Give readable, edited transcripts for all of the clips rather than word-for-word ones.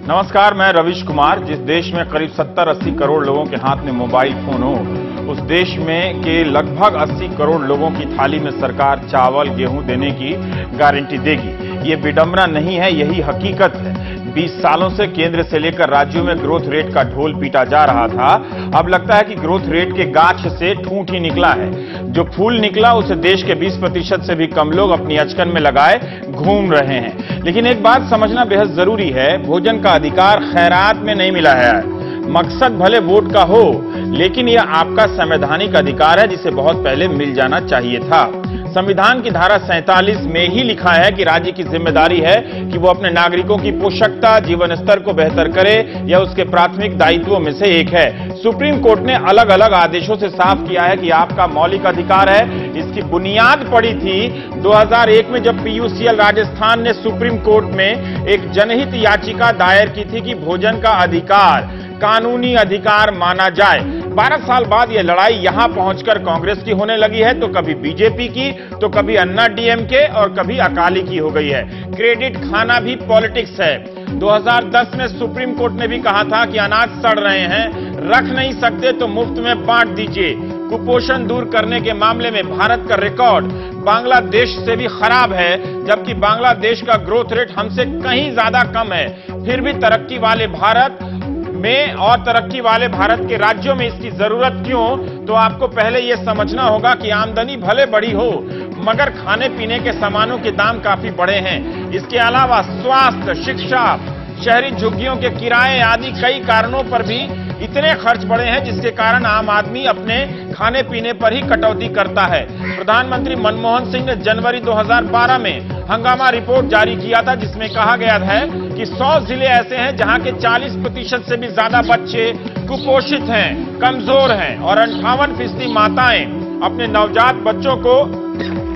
नमस्कार, मैं रविश कुमार। जिस देश में करीब 70-80 करोड़ लोगों के हाथ में मोबाइल फोन हो, उस देश में के लगभग 80 करोड़ लोगों की थाली में सरकार चावल गेहूं देने की गारंटी देगी। ये विडंबना नहीं है, यही हकीकत है। 20 सालों से केंद्र से लेकर राज्यों में ग्रोथ रेट का ढोल पीटा जा रहा था। अब लगता है कि ग्रोथ रेट के गाछ से ठूंठ ही निकला है। जो फूल निकला उसे देश के 20% से भी कम लोग अपनी अचकन में लगाए घूम रहे हैं। लेकिन एक बात समझना बेहद जरूरी है, भोजन का अधिकार खैरात में नहीं मिला है। मकसद भले वोट का हो, लेकिन यह आपका संवैधानिक अधिकार है जिसे बहुत पहले मिल जाना चाहिए था। संविधान की धारा 47 में ही लिखा है कि राज्य की जिम्मेदारी है कि वो अपने नागरिकों की पोषकता, जीवन स्तर को बेहतर करे। यह उसके प्राथमिक दायित्वों में से एक है। सुप्रीम कोर्ट ने अलग अलग आदेशों से साफ किया है कि आपका मौलिक अधिकार है। इसकी बुनियाद पड़ी थी 2001 में, जब पीयूसीएल राजस्थान ने सुप्रीम कोर्ट में एक जनहित याचिका दायर की थी कि भोजन का अधिकार कानूनी अधिकार माना जाए। 12 साल बाद यह लड़ाई यहां पहुंचकर कांग्रेस की होने लगी है, तो कभी बीजेपी की, तो कभी अन्ना डीएमके और कभी अकाली की हो गई है। क्रेडिट खाना भी पॉलिटिक्स है। 2010 में सुप्रीम कोर्ट ने भी कहा था कि अनाज सड़ रहे हैं, रख नहीं सकते तो मुफ्त में बांट दीजिए। कुपोषण दूर करने के मामले में भारत का रिकॉर्ड बांग्लादेश से भी खराब है, जबकि बांग्लादेश का ग्रोथ रेट हमसे कहीं ज्यादा कम है। फिर भी तरक्की वाले भारत में और तरक्की वाले भारत के राज्यों में इसकी जरूरत क्यों? तो आपको पहले यह समझना होगा कि आमदनी भले बड़ी हो, मगर खाने पीने के सामानों के दाम काफी बढ़े हैं। इसके अलावा स्वास्थ्य, शिक्षा, शहरी झुग्गियों के किराए आदि कई कारणों पर भी इतने खर्च बढ़े हैं, जिसके कारण आम आदमी अपने खाने पीने पर ही कटौती करता है। प्रधानमंत्री मनमोहन सिंह ने जनवरी 2012 में हंगामा रिपोर्ट जारी किया था, जिसमें कहा गया है कि 100 जिले ऐसे हैं जहां के 40% से भी ज्यादा बच्चे कुपोषित हैं, कमजोर हैं और 58% माताएं अपने नवजात बच्चों को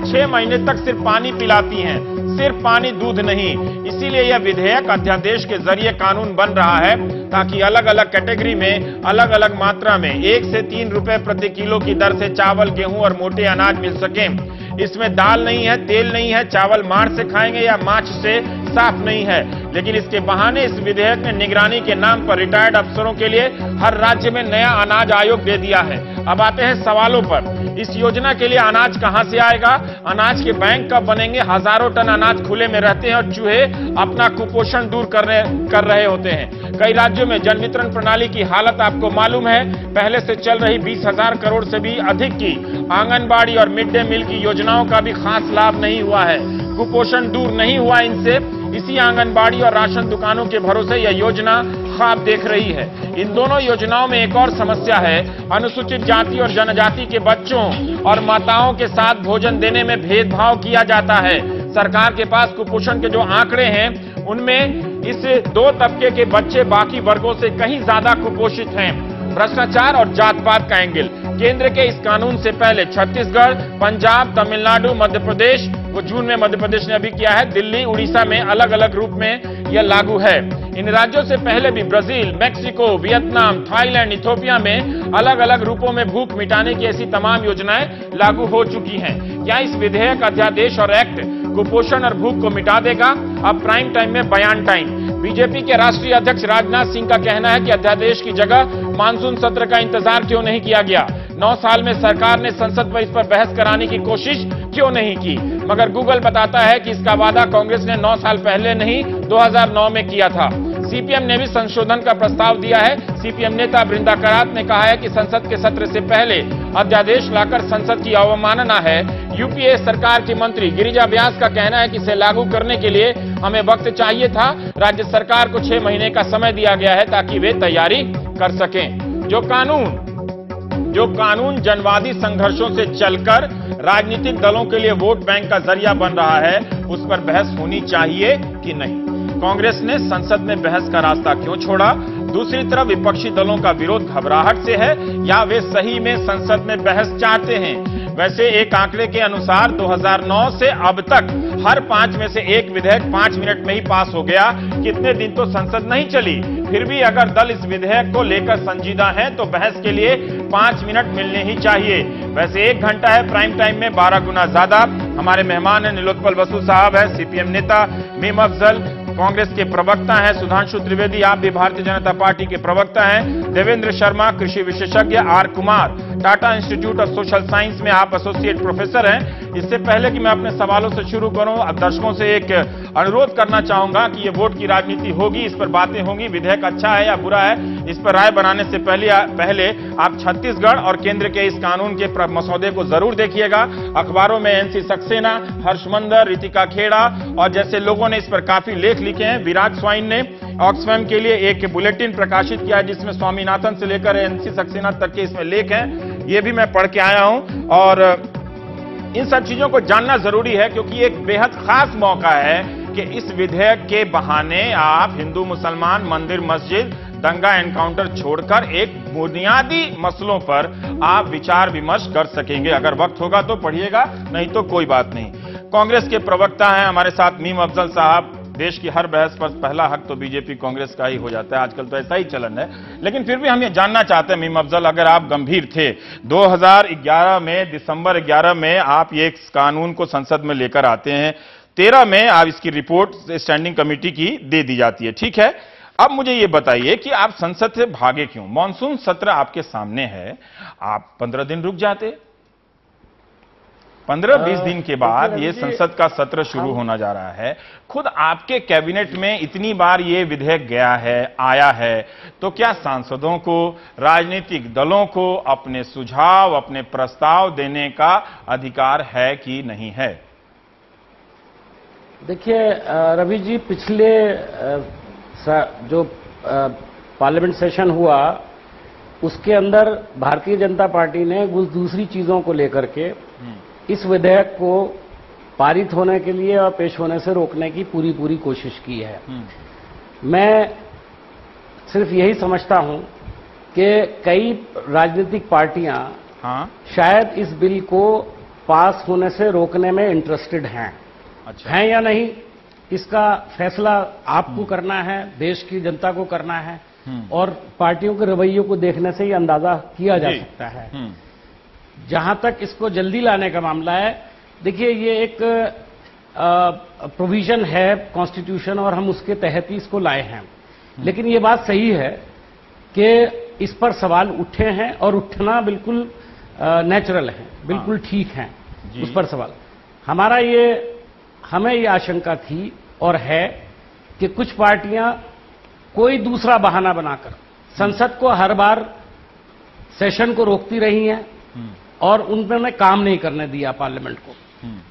6 महीने तक सिर्फ पानी पिलाती हैं, सिर्फ पानी, दूध नहीं। इसीलिए यह विधेयक अध्यादेश के जरिए कानून बन रहा है, ताकि अलग अलग कैटेगरी में अलग अलग मात्रा में 1 से 3 रुपए प्रति किलो की दर से चावल, गेहूं और मोटे अनाज मिल सके। इसमें दाल नहीं है, तेल नहीं है, चावल माड़ से खाएंगे या माछ से साफ नहीं है। लेकिन इसके बहाने इस विधेयक ने निगरानी के नाम पर रिटायर्ड अफसरों के लिए हर राज्य में नया अनाज आयोग दे दिया है। अब आते हैं सवालों पर। इस योजना के लिए अनाज कहां से आएगा? अनाज के बैंक कब बनेंगे? हजारों टन अनाज खुले में रहते हैं और चूहे अपना कुपोषण दूर कर रहे होते हैं। कई राज्यों में जन वितरण प्रणाली की हालत आपको मालूम है। पहले से चल रही 20,000 करोड़ से भी अधिक की आंगनबाड़ी और मिड डे मील की योजनाओं का भी खास लाभ नहीं हुआ है। कुपोषण दूर नहीं हुआ इनसे। इसी आंगनबाड़ी और राशन दुकानों के भरोसे यह योजना ख्वाब देख रही है। इन दोनों योजनाओं में एक और समस्या है। अनुसूचित जाति और जनजाति के बच्चों और माताओं के साथ भोजन देने में भेदभाव किया जाता है। सरकार के पास कुपोषण के जो आंकड़े हैं, उनमें इस 2 तबके के बच्चे बाकी वर्गों से कहीं ज्यादा कुपोषित हैं। भ्रष्टाचार और जात पात का एंगल। केंद्र के इस कानून से पहले छत्तीसगढ़, पंजाब, तमिलनाडु, मध्य प्रदेश, वो जून में मध्य प्रदेश ने अभी किया है, दिल्ली, उड़ीसा में अलग अलग रूप में यह लागू है। इन राज्यों से पहले भी Brazil, Mexico, Vietnam, Thailand, Ethiopia में अलग अलग रूपों में भूख मिटाने की ऐसी तमाम योजनाएं लागू हो चुकी हैं। क्या इस विधेयक, अध्यादेश और एक्ट कुपोषण और भूख को मिटा देगा? अब प्राइम टाइम में बयान टाइम। बीजेपी के राष्ट्रीय अध्यक्ष राजनाथ सिंह का कहना है कि अध्यादेश की जगह मानसून सत्र का इंतजार क्यों नहीं किया गया? 9 साल में सरकार ने संसद पर इस पर बहस कराने की कोशिश क्यों नहीं की? मगर गूगल बताता है कि इसका वादा कांग्रेस ने 9 साल पहले नहीं 2009 में किया था। सीपीएम ने भी संशोधन का प्रस्ताव दिया है। सीपीएम नेता बृंदा करात ने कहा है कि संसद के सत्र से पहले अध्यादेश लाकर संसद की अवमानना है। यूपीए सरकार की मंत्री गिरिजा व्यास का कहना है कि इसे लागू करने के लिए हमें वक्त चाहिए था। राज्य सरकार को 6 महीने का समय दिया गया है ताकि वे तैयारी कर सकें। जो कानून जनवादी संघर्षों से चलकर राजनीतिक दलों के लिए वोट बैंक का जरिया बन रहा है, उस पर बहस होनी चाहिए कि नहीं? कांग्रेस ने संसद में बहस का रास्ता क्यों छोड़ा? दूसरी तरफ विपक्षी दलों का विरोध घबराहट से है या वे सही में संसद में बहस चाहते हैं? वैसे एक आंकड़े के अनुसार 2009 से अब तक हर 5 में से 1 विधेयक 5 मिनट में ही पास हो गया। कितने दिन तो संसद नहीं चली। फिर भी अगर दल इस विधेयक को लेकर संजीदा है तो बहस के लिए 5 मिनट मिलने ही चाहिए। वैसे 1 घंटा है प्राइम टाइम में 12 गुना ज्यादा। हमारे मेहमान हैं नीलोत्पल बसु साहब है, सीपीएम नेता, मीम अफजल, कांग्रेस के प्रवक्ता हैं सुधांशु त्रिवेदी, आप भी भारतीय जनता पार्टी के प्रवक्ता हैं। देवेंद्र शर्मा कृषि विशेषज्ञ, R Kumar Tata Institute of Social Science में आप एसोसिएट प्रोफेसर हैं। इससे पहले कि मैं अपने सवालों से शुरू करूं, अब दर्शकों से एक अनुरोध करना चाहूंगा कि ये वोट की राजनीति होगी, इस पर बातें होंगी, विधेयक अच्छा है या बुरा है, इस पर राय बनाने से पहले आप छत्तीसगढ़ और केंद्र के इस कानून के मसौदे को जरूर देखिएगा। अखबारों में एनसी सक्सेना, हर्षमंदर, रितिका खेड़ा और जैसे लोगों ने इस पर काफी लेख लिखे हैं। विराट स्वाइन ने ऑक्सफैम के लिए एक बुलेटिन प्रकाशित किया जिसमें स्वामीनाथन से लेकर एनसी सक्सेना तक के इसमें लेख हैं, ये भी मैं पढ़ के आया हूं और इन सब चीजों को जानना जरूरी है क्योंकि एक बेहद खास मौका है कि इस विधेयक के बहाने आप हिंदू मुसलमान, मंदिर मस्जिद, दंगा एनकाउंटर छोड़कर एक बुनियादी मसलों पर आप विचार विमर्श कर सकेंगे। अगर वक्त होगा तो पढ़िएगा, नहीं तो कोई बात नहीं। कांग्रेस के प्रवक्ता हैं हमारे साथ मीम अफजल साहब। देश की हर बहस पर पहला हक तो बीजेपी कांग्रेस का ही हो जाता है, आजकल तो ऐसा ही चलन है, लेकिन फिर भी हम ये जानना चाहते हैं मीम अफजल, अगर आप गंभीर थे 2011 में, दिसंबर 11 में आप ये कानून को संसद में लेकर आते हैं, 13 में आप इसकी रिपोर्ट स्टैंडिंग कमेटी की दे दी जाती है, ठीक है। अब मुझे ये बताइए कि आप संसद से भागे क्यों? मॉनसून सत्र आपके सामने है, आप 15 दिन रुक जाते। 15-20 दिन के बाद ये संसद का सत्र शुरू होना जा रहा है। खुद आपके कैबिनेट में इतनी बार ये विधेयक गया है, आया है, तो क्या सांसदों को, राजनीतिक दलों को अपने सुझाव, अपने प्रस्ताव देने का अधिकार है कि नहीं है? देखिए रवि जी, पिछले जो पार्लियामेंट सेशन हुआ उसके अंदर भारतीय जनता पार्टी ने कुछ दूसरी चीजों को लेकर के इस विधेयक को पारित होने के लिए और पेश होने से रोकने की पूरी कोशिश की है। मैं सिर्फ यही समझता हूं कि कई राजनीतिक पार्टियां शायद इस बिल को पास होने से रोकने में इंटरेस्टेड हैं। अच्छा। हैं या नहीं, इसका फैसला आपको करना है, देश की जनता को करना है और पार्टियों के रवैयों को देखने से ही अंदाजा किया जा सकता है। जहां तक इसको जल्दी लाने का मामला है, देखिए ये एक प्रोविजन है कॉन्स्टिट्यूशन और हम उसके तहत ही इसको लाए हैं, लेकिन ये बात सही है कि इस पर सवाल उठे हैं और उठना बिल्कुल नेचुरल है, बिल्कुल ठीक है उस पर सवाल। हमें ये आशंका थी और है कि कुछ पार्टियां कोई दूसरा बहाना बनाकर संसद को हर बार सेशन को रोकती रही हैं और उन्होंने काम नहीं करने दिया पार्लियामेंट को।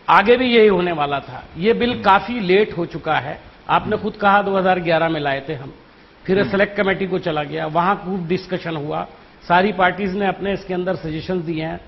आगे भी यही होने वाला था। ये बिल काफी लेट हो चुका है। आपने खुद कहा 2011 में लाए थे हम, फिर सेलेक्ट कमेटी को चला गया, वहां खूब डिस्कशन हुआ, सारी पार्टीज ने अपने इसके अंदर सजेशंस दिए हैं,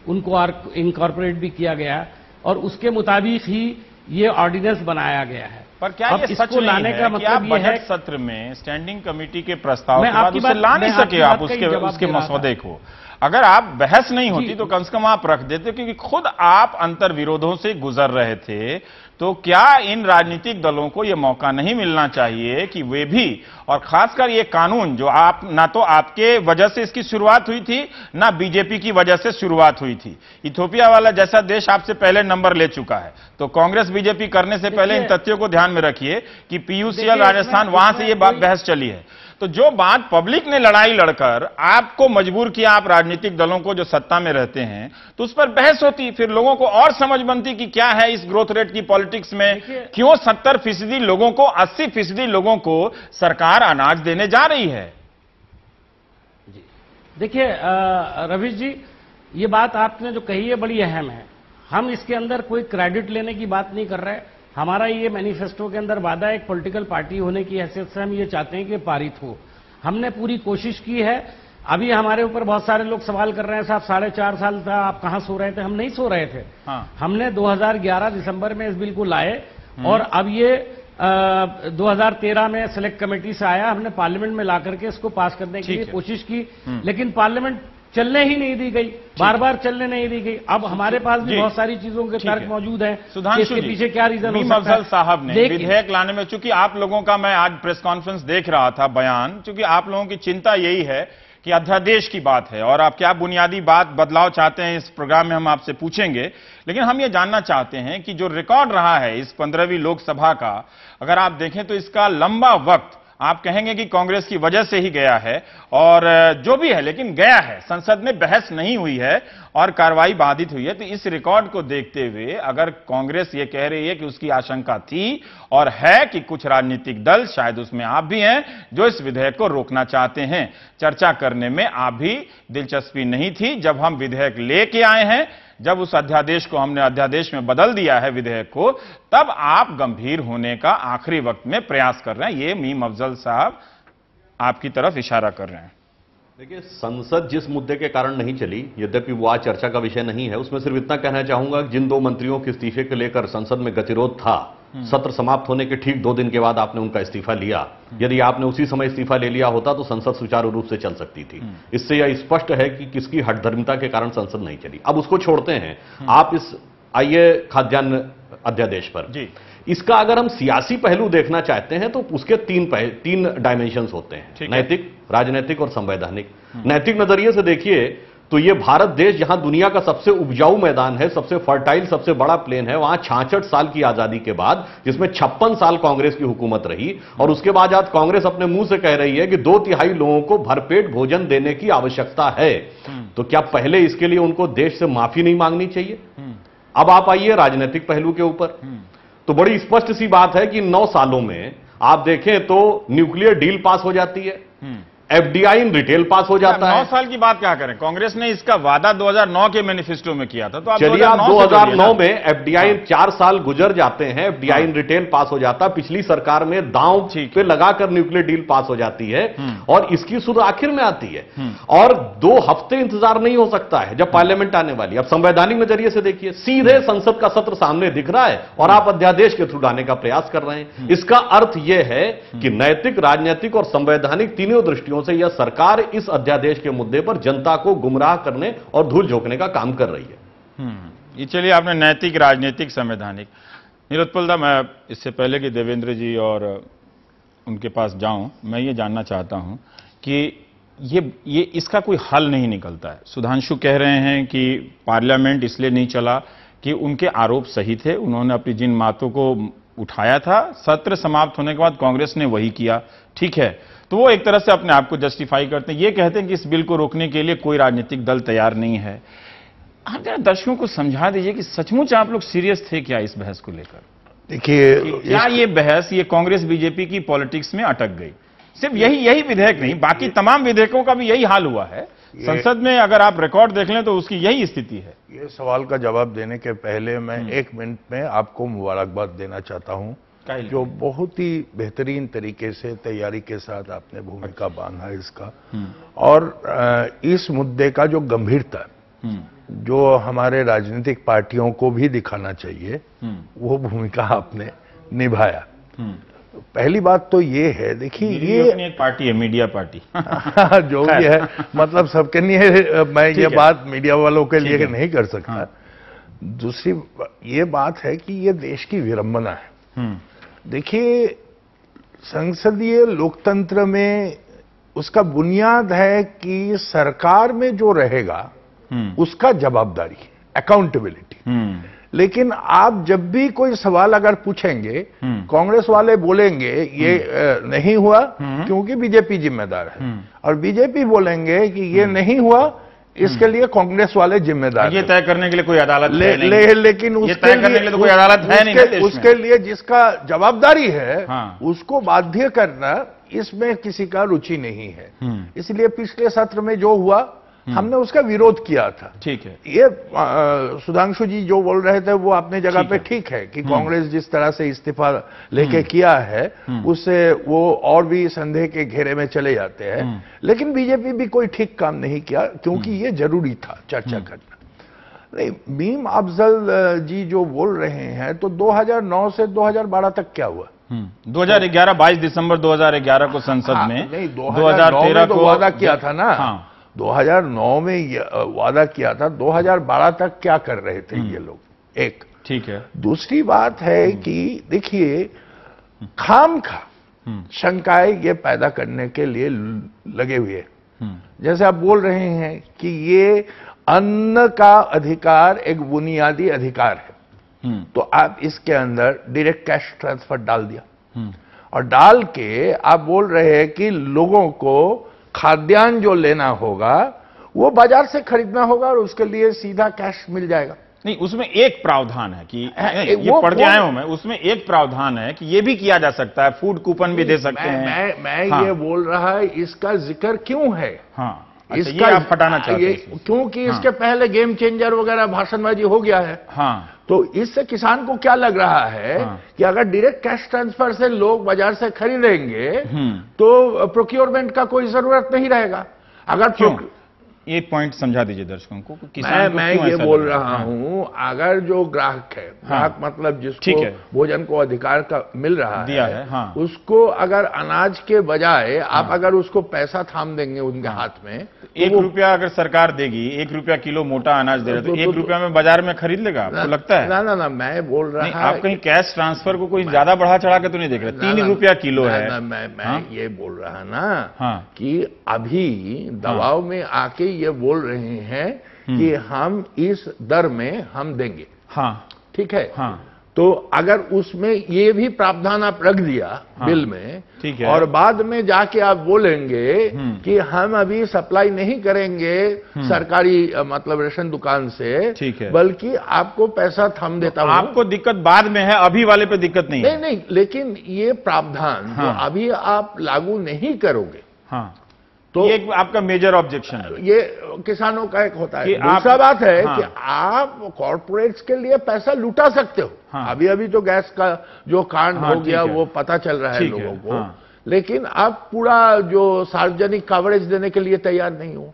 उनको इनकॉर्पोरेट भी किया गया और उसके मुताबिक ही ये ऑर्डिनेंस बनाया गया है। पर क्या ये सच लाने का मतलब ये है सत्र में स्टैंडिंग कमेटी के प्रस्ताव के बाद उसे ला नहीं सके आप उसके मसौदे को? अगर आप बहस नहीं होती तो कम से कम आप रख देते, क्योंकि खुद आप अंतर विरोधों से गुजर रहे थे, तो क्या इन राजनीतिक दलों को यह मौका नहीं मिलना चाहिए कि वे भी, और खासकर ये कानून जो आप, ना तो आपके वजह से इसकी शुरुआत हुई थी ना बीजेपी की वजह से शुरुआत हुई थी, इथियोपिया वाला जैसा देश आपसे पहले नंबर ले चुका है, तो कांग्रेस बीजेपी करने से पहले इन तथ्यों को ध्यान में रखिए कि पीयूसीएल राजस्थान वहां से ये बहस चली है। तो जो बात पब्लिक ने लड़ाई लड़कर आपको मजबूर किया, आप राजनीतिक दलों को जो सत्ता में रहते हैं, तो उस पर बहस होती, फिर लोगों को और समझ बनती कि क्या है इस ग्रोथ रेट की पॉलिटिक्स में, क्यों 70% लोगों को, 80% लोगों को सरकार अनाज देने जा रही है। देखिए रवि जी, ये बात आपने जो कही है बड़ी अहम है। हम इसके अंदर कोई क्रेडिट लेने की बात नहीं कर रहे। हमारा ये मैनिफेस्टो के अंदर वादा है, एक पॉलिटिकल पार्टी होने की हैसियत से हम ये चाहते हैं कि पारित हो। हमने पूरी कोशिश की है। अभी हमारे ऊपर बहुत सारे लोग सवाल कर रहे हैं, साहब 4.5 साल था, आप कहां सो रहे थे? हम नहीं सो रहे थे। हमने 2011 दिसंबर में इस बिल को लाए और अब ये 2013 में सेलेक्ट कमेटी से आया, हमने पार्लियामेंट में ला करके इसको पास करने की कोशिश की, लेकिन पार्लियामेंट चलने ही नहीं दी गई, बार बार चलने नहीं दी गई। अब हमारे पास भी बहुत सारी चीजों के तर्क मौजूद हैं कि इसके पीछे क्या रीजन हो सकता है। मीम अफजल साहब ने विधेयक लाने में, चूंकि आप लोगों का, मैं आज प्रेस कॉन्फ्रेंस देख रहा था बयान, चूंकि आप लोगों की चिंता यही है कि अध्यादेश की बात है और आप क्या बुनियादी बात बदलाव चाहते हैं इस प्रोग्राम में हम आपसे पूछेंगे, लेकिन हम ये जानना चाहते हैं कि जो रिकॉर्ड रहा है इस 15वीं लोकसभा का, अगर आप देखें तो इसका लंबा वक्त आप कहेंगे कि कांग्रेस की वजह से ही गया है, और जो भी है लेकिन गया है, संसद में बहस नहीं हुई है और कार्रवाई बाधित हुई है। तो इस रिकॉर्ड को देखते हुए अगर कांग्रेस ये कह रही है कि उसकी आशंका थी और है कि कुछ राजनीतिक दल, शायद उसमें आप भी हैं, जो इस विधेयक को रोकना चाहते हैं, चर्चा करने में आप भी दिलचस्पी नहीं थी जब हम विधेयक लेके आए हैं, जब उस अध्यादेश को हमने अध्यादेश में बदल दिया है विधेयक को, तब आप गंभीर होने का आखिरी वक्त में प्रयास कर रहे हैं। ये मीम अफजल साहब आपकी तरफ इशारा कर रहे हैं। देखिए, संसद जिस मुद्दे के कारण नहीं चली, यद्यपि वो आज चर्चा का विषय नहीं है, उसमें सिर्फ इतना कहना चाहूंगा कि जिन 2 मंत्रियों के इस्तीफे को लेकर संसद में गतिरोध था, सत्र समाप्त होने के ठीक 2 दिन के बाद आपने उनका इस्तीफा लिया। यदि आपने उसी समय इस्तीफा ले लिया होता तो संसद सुचारू रूप से चल सकती थी। इससे यह स्पष्ट है कि किसकी हठधर्मिता के कारण संसद नहीं चली। अब उसको छोड़ते हैं, आप इस आइए खाद्यान्न अध्यादेश पर जी। इसका अगर हम सियासी पहलू देखना चाहते हैं तो उसके 3 डायमेंशंस होते हैं, नैतिक, राजनीतिक और संवैधानिक। नैतिक नजरिए से देखिए तो ये भारत देश जहां दुनिया का सबसे उपजाऊ मैदान है, सबसे फर्टाइल, सबसे बड़ा प्लेन है, वहां 66 साल की आजादी के बाद, जिसमें 56 साल कांग्रेस की हुकूमत रही, और उसके बाद आज कांग्रेस अपने मुंह से कह रही है कि 2/3 लोगों को भरपेट भोजन देने की आवश्यकता है, तो क्या पहले इसके लिए उनको देश से माफी नहीं मांगनी चाहिए? अब आप आइए राजनीतिक पहलू के ऊपर, तो बड़ी स्पष्ट सी बात है कि 9 सालों में आप देखें तो न्यूक्लियर डील पास हो जाती है, एफडीआई इन रिटेल पास हो जाता है। 9 साल की बात क्या करें, कांग्रेस ने इसका वादा 2009 के मैनिफेस्टो में किया था, तो चलिए आप 2009 में एफडीआई 4 साल गुजर जाते हैं, एफडीआई इन रिटेल पास हो जाता है, पिछली सरकार में दांव पे लगाकर न्यूक्लियर डील पास हो जाती है और इसकी सुध आखिर में आती है, और 2 हफ्ते इंतजार नहीं हो सकता है जब पार्लियामेंट आने वाली। अब संवैधानिक नजरिए से देखिए, सीधे संसद का सत्र सामने दिख रहा है और आप अध्यादेश के थ्रू लाने का प्रयास कर रहे हैं। इसका अर्थ यह है कि नैतिक, राजनीतिक और संवैधानिक तीनों दृष्टियों से यह सरकार इस अध्यादेश के मुद्दे पर जनता को गुमराह करने और धूल झोंकने का काम कर रही है। ये चलिए आपने नैतिक, राजनीतिक, संवैधानिक। निरुत्पल, मैं इससे पहले कि देवेंद्र जी और उनके पास जाऊं, मैं ये जानना चाहता हूं कि ये इसका कोई हल नहीं निकलता है। सुधांशु कह रहे हैं कि पार्लियामेंट इसलिए नहीं चला कि उनके आरोप सही थे, उन्होंने अपनी जिन बातों को उठाया था, सत्र समाप्त होने के बाद कांग्रेस ने वही किया, ठीक है, तो वो एक तरह से अपने आप को जस्टिफाई करते हैं। ये कहते हैं कि इस बिल को रोकने के लिए कोई राजनीतिक दल तैयार नहीं है। आप जरा दर्शकों को समझा दीजिए कि सचमुच आप लोग सीरियस थे क्या इस बहस को लेकर? देखिए, क्या ये बहस, ये कांग्रेस बीजेपी की पॉलिटिक्स में अटक गई? सिर्फ यही विधेयक नहीं, बाकी तमाम विधेयकों का भी यही हाल हुआ है संसद में। अगर आप रिकॉर्ड देख लें तो उसकी यही स्थिति है। ये सवाल का जवाब देने के पहले मैं 1 मिनट में आपको मुबारकबाद देना चाहता हूं, जो बहुत ही बेहतरीन तरीके से तैयारी के साथ आपने भूमिका बांधा इसका, और इस मुद्दे का जो गंभीरता, जो हमारे राजनीतिक पार्टियों को भी दिखाना चाहिए, वो भूमिका आपने निभाया। पहली बात तो ये है, देखिए ये एक पार्टी है, मीडिया पार्टी जो भी है, मतलब सबके लिए मैं ये बात मीडिया वालों के लिए नहीं कर सकता। दूसरी ये बात है कि ये देश की विडंबना है। देखिए, संसदीय लोकतंत्र में उसका बुनियाद है कि सरकार में जो रहेगा उसका जवाबदारी, अकाउंटेबिलिटी। लेकिन आप जब भी कोई सवाल अगर पूछेंगे, कांग्रेस वाले बोलेंगे ये नहीं हुआ क्योंकि बीजेपी जिम्मेदार है, और बीजेपी बोलेंगे कि ये नहीं हुआ इसके लिए कांग्रेस वाले जिम्मेदार। ये तय करने के लिए कोई अदालत है नहीं। लेकिन उसके तय करने के लिए तो कोई अदालत है नहीं। उसके लिए जिसका जवाबदारी है उसको बाध्य करना, इसमें किसी का रुचि नहीं है। इसलिए पिछले सत्र में जो हुआ हमने उसका विरोध किया था। ठीक है, ये सुधांशु जी जो बोल रहे थे वो अपने जगह पे ठीक है कि कांग्रेस जिस तरह से इस्तीफा लेके किया है उससे वो और भी संदेह के घेरे में चले जाते हैं। लेकिन बीजेपी भी कोई ठीक काम नहीं किया, क्योंकि ये जरूरी था चर्चा करना। नहीं, मीम अफजल जी जो बोल रहे हैं, तो 2009 से 2012 तक क्या हुआ? 2011 22 दिसंबर 2011 को संसद में, नहीं 2013 को वादा किया था ना। 2009 में वादा किया था, 2012 तक क्या कर रहे थे ये लोग? एक ठीक है। दूसरी बात है कि देखिए, खामखा शंकाएं ये पैदा करने के लिए लगे हुए जैसे आप बोल रहे हैं कि ये अन्न का अधिकार एक बुनियादी अधिकार है, तो आप इसके अंदर डायरेक्ट कैश ट्रांसफर डाल दिया और डाल के आप बोल रहे हैं कि लोगों को खाद्यान्न जो लेना होगा वो बाजार से खरीदना होगा और उसके लिए सीधा कैश मिल जाएगा। नहीं, उसमें एक प्रावधान है कि ये पढ़ के आया हूं मैं, उसमें एक प्रावधान है कि ये भी किया जा सकता है, फूड कूपन भी दे सकते हैं। मैं ये बोल रहा है इसका जिक्र क्यों है? हाँ, इसका ये आप हटाना चाहते हैं क्योंकि इसके पहले गेम चेंजर वगैरह भाषणबाजी हो गया है। हाँ, तो इससे किसान को क्या लग रहा है कि अगर डायरेक्ट कैश ट्रांसफर से लोग बाजार से खरीदेंगे तो प्रोक्योरमेंट का कोई जरूरत नहीं रहेगा। अगर ये पॉइंट समझा दीजिए दर्शकों को। मैं ये बोल रहा हूं, अगर जो ग्राहक है, ग्राहक मतलब जिसको भोजन को अधिकार का मिल रहा है, उसको अगर अनाज के बजाय आप अगर उसको पैसा थाम देंगे उनके हाथ में, 1 रुपया अगर सरकार देगी, 1 रुपया किलो मोटा अनाज दे रहे तो 1 रुपया में बाजार में खरीद लेगा, आपको लगता है? ना, मैं बोल रहा आप कहीं कैश ट्रांसफर को कोई ज्यादा बढ़ा चढ़ा के तो नहीं देख रहे? 3 रुपया किलो है। मैं ये बोल रहा ना कि अभी दबाव में आके ये बोल रहे हैं कि हम इस दर में हम देंगे। ठीक है। तो अगर उसमें ये भी प्रावधान आप रख दिया बिल में, ठीक है, और बाद में जाके आप बोलेंगे कि हम अभी सप्लाई नहीं करेंगे सरकारी मतलब रेशन दुकान से, ठीक है, बल्कि आपको पैसा थम देता हूं। आपको दिक्कत बाद में है, अभी वाले पे दिक्कत नहीं है। नहीं, लेकिन ये प्रावधान जो अभी आप लागू नहीं करोगे, तो ये आपका मेजर ऑब्जेक्शन है। ये किसानों का एक होता है। दूसरा बात है कि आप कॉर्पोरेट्स के लिए पैसा लुटा सकते हो। अभी तो गैस का जो कांड हो गया वो पता चल रहा है लोगों को, लेकिन आप पूरा जो सार्वजनिक कवरेज देने के लिए तैयार नहीं हो।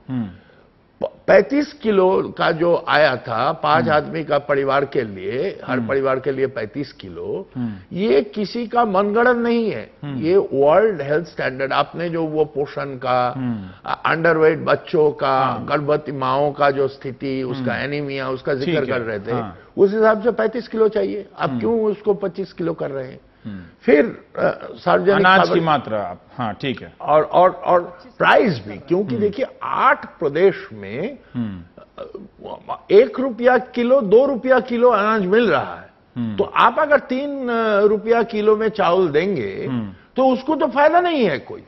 35 किलो का जो आया था 5 आदमी का परिवार के लिए, हर परिवार के लिए 35 किलो, ये किसी का मनगढ़ंत नहीं है। ये वर्ल्ड हेल्थ स्टैंडर्ड, आपने जो वो पोषण का, अंडरवेट बच्चों का, गर्भवती माओं का जो स्थिति, उसका एनीमिया, उसका जिक्र कर रहे थे, उस हिसाब से 35 किलो चाहिए। आप क्यों उसको 25 किलो कर रहे हैं? फिर सार्वजनिक अनाज की मात्रा, ठीक है, और प्राइस भी, क्योंकि देखिए 8 प्रदेश में 1 रुपया किलो, 2 रुपया किलो अनाज मिल रहा है। तो आप अगर 3 रुपया किलो में चावल देंगे तो उसको तो फायदा नहीं है कोई।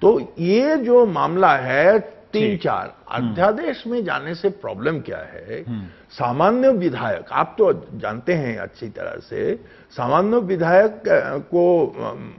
तो ये जो मामला है 3-4 अध्यादेश में जाने से प्रॉब्लम क्या है? सामान्य विधायक, आप तो जानते हैं अच्छी तरह से, सामान्य विधायक को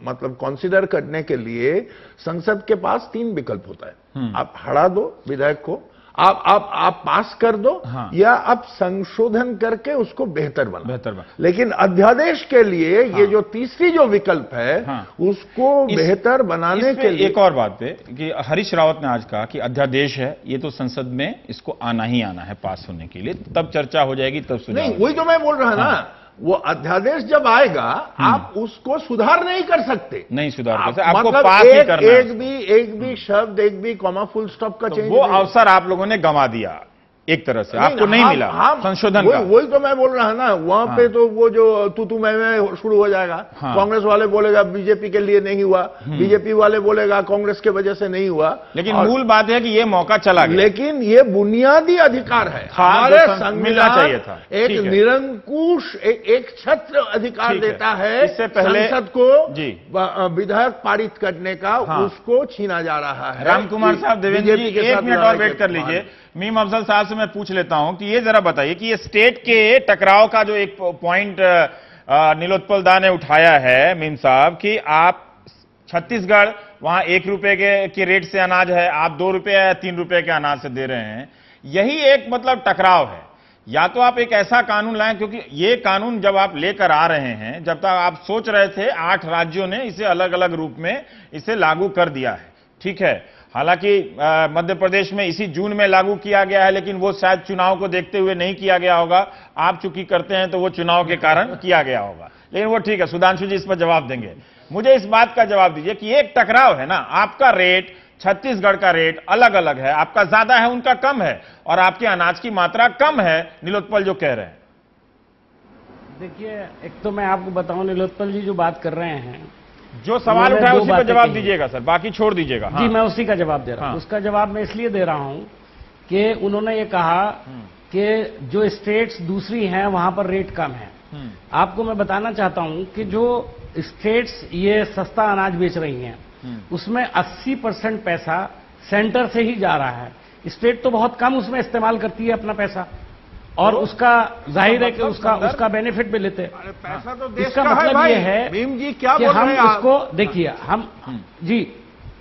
मतलब कंसीडर करने के लिए संसद के पास 3 विकल्प होता है। आप हटा दो विधायक को, आप पास कर दो, या आप संशोधन करके उसको बेहतर बना। लेकिन अध्यादेश के लिए ये जो तीसरी जो विकल्प है, उसको बेहतर बनाने के लिए एक और बात पे कि हरीश रावत ने आज कहा कि अध्यादेश है, ये तो संसद में इसको आना ही आना है पास होने के लिए, तब चर्चा हो जाएगी, तब सुझाव। नहीं, वही तो मैं बोल रहा ना, वो अध्यादेश जब आएगा आप उसको सुधार नहीं कर सकते। नहीं सुधार कर सकते, आपको पास ही करना है। एक भी शब्द, एक भी कॉमा, फुल स्टॉप का चेंज, वो अवसर आप लोगों ने गंवा दिया एक तरह से, आपको नहीं मिला संशोधन का। वही तो मैं बोल रहा ना, वहां पे तो वो जो तू मैं शुरू हो जाएगा। कांग्रेस वाले बोलेगा बीजेपी के लिए नहीं हुआ, बीजेपी वाले बोलेगा कांग्रेस के वजह से नहीं हुआ। लेकिन मूल बात है कि ये मौका चला गया। लेकिन ये बुनियादी अधिकार है, हमारे संविधान चाहिए था। एक निरंकुश एक छत्र अधिकार देता है। इससे पहले संसद को विधेयक पारित करने का, उसको छीना जा रहा है। रामकुमार साहब, देवेंद्र जी, 1 मिनट और वेट कर लीजिए। मीम अफजल साहब से मैं पूछ लेता हूं कि ये जरा बताइए कि ये स्टेट के टकराव का जो एक पॉइंट नीलोत्पल दा ने उठाया है, मीम साहब, कि आप छत्तीसगढ़ वहां 1 रुपए के रेट से अनाज है, आप 2 रुपए या 3 रुपए के अनाज से दे रहे हैं, यही एक मतलब टकराव है। या तो आप एक ऐसा कानून लाएं, क्योंकि ये कानून जब आप लेकर आ रहे हैं, जब तक आप सोच रहे थे 8 राज्यों ने इसे अलग अलग रूप में इसे लागू कर दिया है, ठीक है। हालांकि मध्य प्रदेश में इसी जून में लागू किया गया है, लेकिन वो शायद चुनाव को देखते हुए नहीं किया गया होगा। आप चूंकि करते हैं तो वो चुनाव के कारण किया गया होगा, लेकिन वो ठीक है, सुधांशु जी इस पर जवाब देंगे। मुझे इस बात का जवाब दीजिए कि एक टकराव है ना, आपका रेट, छत्तीसगढ़ का रेट अलग अलग है, आपका ज्यादा है, उनका कम है, और आपके अनाज की मात्रा कम है, नीलोत्पल जो कह रहे हैं। देखिए, एक तो मैं आपको बताऊं, नीलोत्पल जी जो बात कर रहे हैं जो सवाल उठाया उसी पर जवाब दीजिएगा सर, बाकी छोड़ दीजिएगा। जी मैं उसी का जवाब दे रहा हूं। उसका जवाब मैं इसलिए दे रहा हूं कि उन्होंने ये कहा कि जो स्टेट्स दूसरी हैं वहां पर रेट कम है। आपको मैं बताना चाहता हूं कि जो स्टेट्स ये सस्ता अनाज बेच रही हैं उसमें 80% पैसा सेंटर से ही जा रहा है। स्टेट तो बहुत कम उसमें इस्तेमाल करती है अपना पैसा, और उसका जाहिर है कि उसका बेनिफिट भी लेते हैं। पैसा तो देश इसका का मतलब है ये है भीम जी, क्या कि बोल हम रहे हैं इसको देखिए, हम जी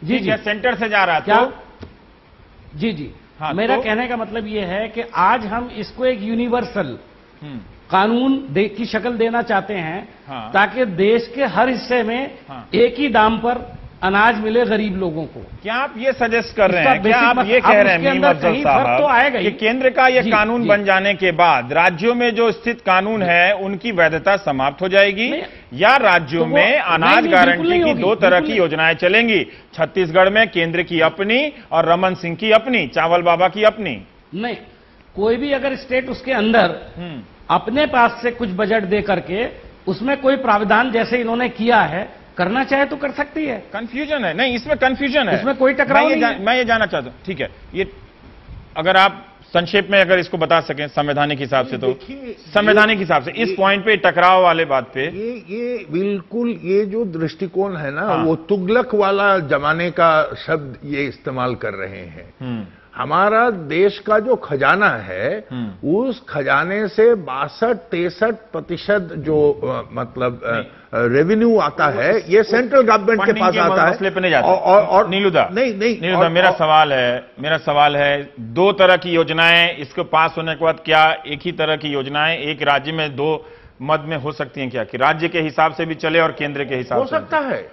जी जी सेंटर से जा रहा है क्या तो जी जी हाँ, मेरा तो? कहने का मतलब ये है कि आज हम इसको एक यूनिवर्सल कानून की शक्ल देना चाहते हैं हाँ। ताकि देश के हर हिस्से में हाँ। एक ही दाम पर अनाज मिले गरीब लोगों को। क्या आप ये सजेस्ट कर रहे इसका हैं, क्या आप बेसिक ये कह रहे उसके हैं अंदर कहीं फर्क तो आएगा कि ही। केंद्र का ये जी, कानून जी। बन जाने के बाद राज्यों में जो स्थित कानून है उनकी वैधता समाप्त हो जाएगी, या राज्यों तो वो- में अनाज नहीं, गारंटी बिल्कुल नहीं की होगी, दो तरह बिल्कुल की योजनाएं चलेंगी? छत्तीसगढ़ में केंद्र की अपनी और रमन सिंह की अपनी, चावल बाबा की अपनी। नहीं, कोई भी अगर स्टेट उसके अंदर अपने पास से कुछ बजट दे करके उसमें कोई प्रावधान जैसे इन्होंने किया है करना चाहे तो कर सकती है। कंफ्यूजन है, नहीं इसमें कंफ्यूजन है, इसमें कोई टकराव नहीं है। मैं ये जानना चाहता हूं, ठीक है, ये अगर आप संक्षेप में अगर इसको बता सकें संवैधानिक हिसाब से, तो संवैधानिक हिसाब से इस पॉइंट पे टकराव वाले बात पे ये बिल्कुल ये जो दृष्टिकोण है ना, वो तुगलक वाला जमाने का शब्द ये इस्तेमाल कर रहे हैं। हमारा देश का जो खजाना है उस खजाने से 62-63% जो मतलब रेवेन्यू आता है ये सेंट्रल गवर्नमेंट के पास आता है। मसले पे नहीं जाता। और नीलुदा नहीं मेरा सवाल है दो तरह की योजनाएं इसको पास होने के बाद क्या एक ही तरह की योजनाएं एक राज्य में दो मद में हो सकती हैं क्या, कि राज्य के हिसाब से भी चले और केंद्र के हिसाब से?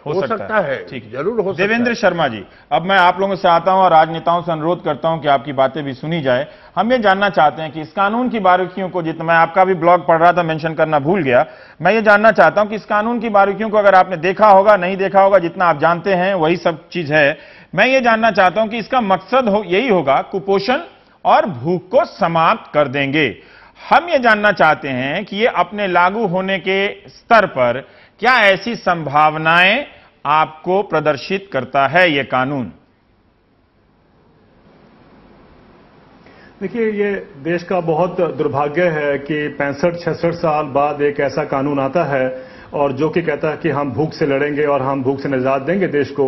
हो सकता है, ठीक, जरूर हो सकता है। देवेंद्र शर्मा जी, अब मैं आप लोगों से आता हूं और राजनेताओं से अनुरोध करता हूं कि आपकी बातें भी सुनी जाए। हम ये जानना चाहते हैं कि इस कानून की बारीकियों को, जितना मैं आपका भी ब्लॉग पढ़ रहा था, मेंशन करना भूल गया, मैं ये जानना चाहता हूं कि इस कानून की बारीकियों को अगर आपने देखा होगा, नहीं देखा होगा, जितना आप जानते हैं वही सब चीज है। मैं ये जानना चाहता हूं कि इसका मकसद यही होगा कुपोषण और भूख को समाप्त कर देंगे। हम ये जानना चाहते हैं कि ये अपने लागू होने के स्तर पर क्या ऐसी संभावनाएं आपको प्रदर्शित करता है ये कानून? देखिए, ये देश का बहुत दुर्भाग्य है कि 65-66 साल बाद एक ऐसा कानून आता है और जो कि कहता है कि हम भूख से लड़ेंगे और हम भूख से निजात देंगे देश को,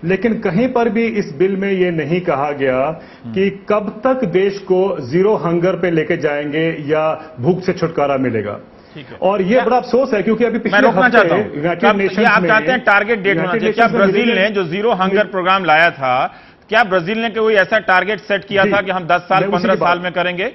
लेकिन कहीं पर भी इस बिल में ये नहीं कहा गया कि कब तक देश को जीरो हंगर पे लेके जाएंगे या भूख से छुटकारा मिलेगा। और ये बड़ा अफसोस है क्योंकि अभी पिछले हफ्ते यूनाइटेड नेशंस में आप चाहते हैं टारगेट डेट होना चाहिए। क्या ब्राजील ने जो जीरो हंगर प्रोग्राम लाया था, क्या ब्राजील ने कोई ऐसा टारगेट सेट किया था कि हम 10 साल 15 साल में करेंगे?